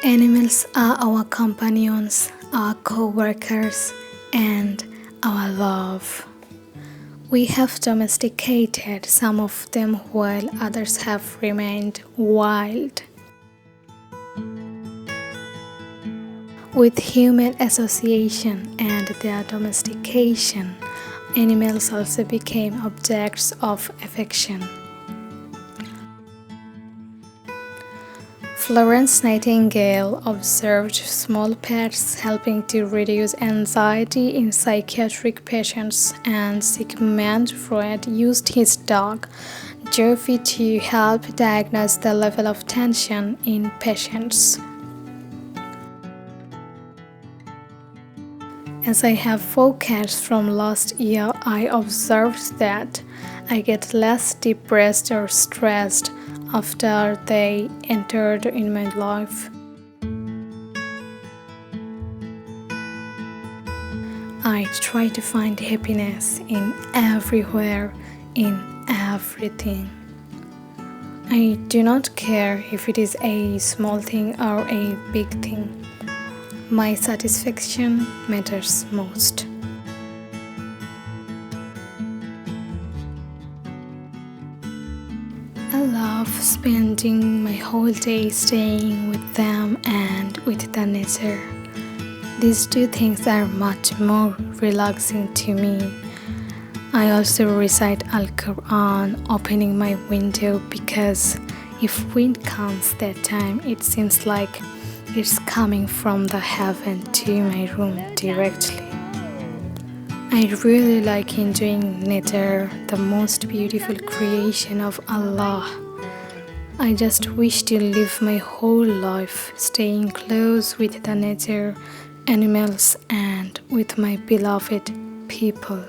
Animals are our companions, our co-workers, and our love. We have domesticated some of them while others have remained wild. With human association and their domestication, animals also became objects of affection. Florence Nightingale observed small pets helping to reduce anxiety in psychiatric patients, and Sigmund Freud used his dog, Joffy, to help diagnose the level of tension in patients. As I have 4 cats from last year, I observed that I get less depressed or stressed after they entered in my life. I try to find happiness in everywhere, in everything. I do not care if it is a small thing or a big thing. My satisfaction matters most. I love spending my whole day staying with them and with the nature. These 2 things are much more relaxing to me. I also recite Al-Quran opening my window because if wind comes that time, it seems like it's coming from the heaven to my room directly. I really like enjoying nature, the most beautiful creation of Allah. I just wish to live my whole life staying close with the nature, animals, and with my beloved people.